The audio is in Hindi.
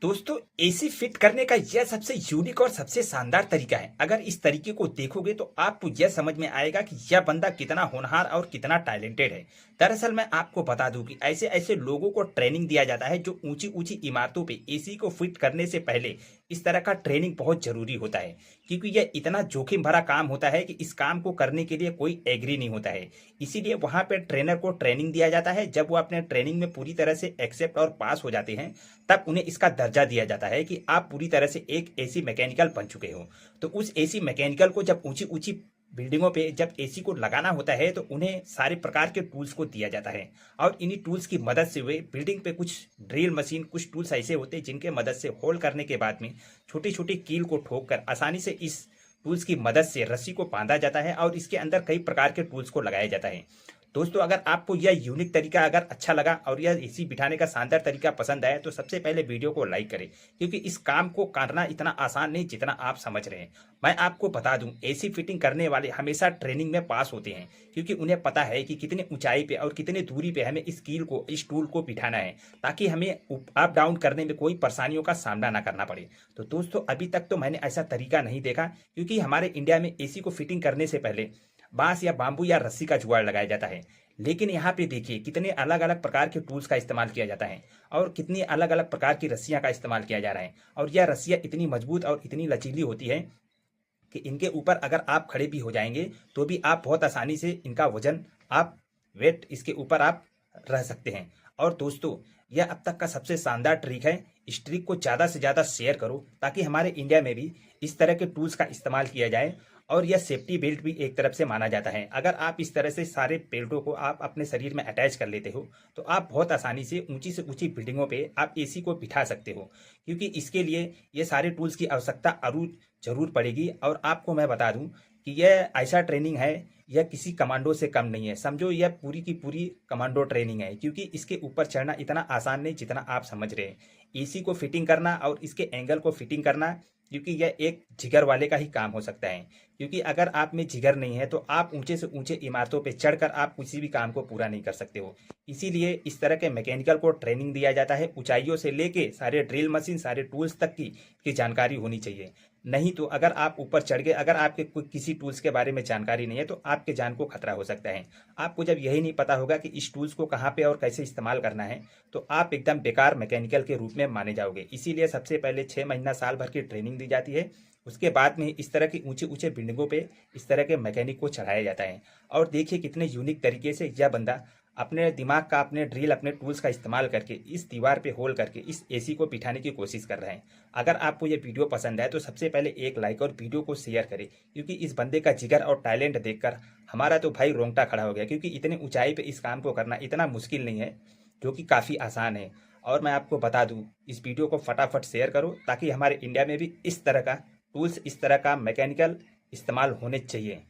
दोस्तों, एसी फिट करने का यह सबसे यूनिक और सबसे शानदार तरीका है। अगर इस तरीके को देखोगे तो आपको यह समझ में आएगा कि यह बंदा कितना होनहार और कितना टैलेंटेड है। दरअसल मैं आपको बता दूं कि ऐसे ऐसे लोगों को ट्रेनिंग दिया जाता है जो ऊंची ऊंची इमारतों पे एसी को फिट करने से पहले इस तरह का ट्रेनिंग बहुत जरूरी होता है, क्योंकि यह इतना जोखिम भरा काम होता है कि इस काम को करने के लिए कोई एग्री नहीं होता है। इसीलिए वहां पे ट्रेनर को ट्रेनिंग दिया जाता है। जब वो अपने ट्रेनिंग में पूरी तरह से एक्सेप्ट और पास हो जाते हैं, तब उन्हें इसका दर्जा दिया जाता है कि आप पूरी तरह से एक एसी मैकेनिकल बन चुके हो। तो उस एसी मैकेनिकल को जब ऊंची ऊंची बिल्डिंगों पे जब एसी को लगाना होता है तो उन्हें सारे प्रकार के टूल्स को दिया जाता है, और इन्हीं टूल्स की मदद से वे बिल्डिंग पे कुछ ड्रिल मशीन, कुछ टूल्स ऐसे होते हैं जिनके मदद से होल करने के बाद में छोटी छोटी कील को ठोक कर आसानी से इस टूल्स की मदद से रस्सी को बांधा जाता है और इसके अंदर कई प्रकार के टूल्स को लगाया जाता है। दोस्तों, अगर आपको यह यूनिक तरीका अगर अच्छा लगा और यह एसी बिठाने का शानदार तरीका पसंद आया तो सबसे पहले वीडियो को लाइक करें, क्योंकि इस काम को करना इतना आसान नहीं जितना आप समझ रहे हैं। मैं आपको बता दूं, एसी फिटिंग करने वाले हमेशा ट्रेनिंग में पास होते हैं, क्योंकि उन्हें पता है कि कितनी ऊंचाई पे और कितनी दूरी पे हमें इस कील को, इस टूल को बिठाना है, ताकि हमें अप डाउन करने में कोई परेशानियों का सामना ना करना पड़े। तो दोस्तों, अभी तक तो मैंने ऐसा तरीका नहीं देखा, क्योंकि हमारे इंडिया में एसी को फिटिंग करने से पहले बांस या बाम्बू या रस्सी का जुगाड़ लगाया जाता है। लेकिन यहाँ पे देखिए कितने अलग अलग प्रकार के टूल्स का इस्तेमाल किया जाता है और कितनी अलग अलग प्रकार की रस्सियाँ का इस्तेमाल किया जा रहा है। और यह रस्सियाँ इतनी मजबूत और इतनी लचीली होती है कि इनके ऊपर अगर आप खड़े भी हो जाएंगे तो भी आप बहुत आसानी से इनका वजन, आप वेट इसके ऊपर आप रह सकते हैं। और दोस्तों, यह अब तक का सबसे शानदार ट्रिक है। इस ट्रिक को ज़्यादा से ज़्यादा शेयर करो, ताकि हमारे इंडिया में भी इस तरह के टूल्स का इस्तेमाल किया जाए। और यह सेफ्टी बेल्ट भी एक तरफ से माना जाता है। अगर आप इस तरह से सारे बेल्टों को आप अपने शरीर में अटैच कर लेते हो तो आप बहुत आसानी से ऊंची बिल्डिंगों पे आप एसी को बिठा सकते हो, क्योंकि इसके लिए ये सारे टूल्स की आवश्यकता जरूर पड़ेगी। और आपको मैं बता दूं कि यह ऐसा ट्रेनिंग है, यह किसी कमांडो से कम नहीं है। समझो यह पूरी की पूरी कमांडो ट्रेनिंग है, क्योंकि इसके ऊपर चढ़ना इतना आसान नहीं जितना आप समझ रहे हैं। एसी को फिटिंग करना और इसके एंगल को फिटिंग करना, क्योंकि यह एक जिगर वाले का ही काम हो सकता है। क्योंकि अगर आप में जिगर नहीं है तो आप ऊंचे से ऊंचे इमारतों पर चढ़कर आप किसी भी काम को पूरा नहीं कर सकते हो। इसीलिए इस तरह के मैकेनिकल को ट्रेनिंग दिया जाता है। ऊंचाइयों से लेके सारे ड्रिल मशीन, सारे टूल्स तक की जानकारी होनी चाहिए। नहीं तो अगर आप ऊपर चढ़ गए, अगर आपके कोई किसी टूल्स के बारे में जानकारी नहीं है तो आपके जान को खतरा हो सकता है। आपको जब यही नहीं पता होगा कि इस टूल्स को कहाँ पे और कैसे इस्तेमाल करना है, तो आप एकदम बेकार मैकेनिकल के रूप में माने जाओगे। इसीलिए सबसे पहले 6 महीना साल भर की ट्रेनिंग दी जाती है। उसके बाद में इस तरह की ऊंचे ऊंचे बिल्डिंगों पे इस तरह के मैकेनिक को चढ़ाया जाता है। और देखिए कितने यूनिक तरीके से यह बंदा अपने दिमाग का, अपने ड्रिल, अपने टूल्स का इस्तेमाल करके इस दीवार पे होल करके इस एसी को बिठाने की कोशिश कर रहे हैं। अगर आपको ये वीडियो पसंद आए तो सबसे पहले एक लाइक और वीडियो को शेयर करें, क्योंकि इस बंदे का जिगर और टैलेंट देखकर हमारा तो भाई रोंगटा खड़ा हो गया। क्योंकि इतने ऊंचाई पे इस काम को करना इतना मुश्किल नहीं है, जो कि काफ़ी आसान है। और मैं आपको बता दूं, इस वीडियो को फटाफट शेयर करो, ताकि हमारे इंडिया में भी इस तरह का टूल्स, इस तरह का मैकेनिकल इस्तेमाल होने चाहिए।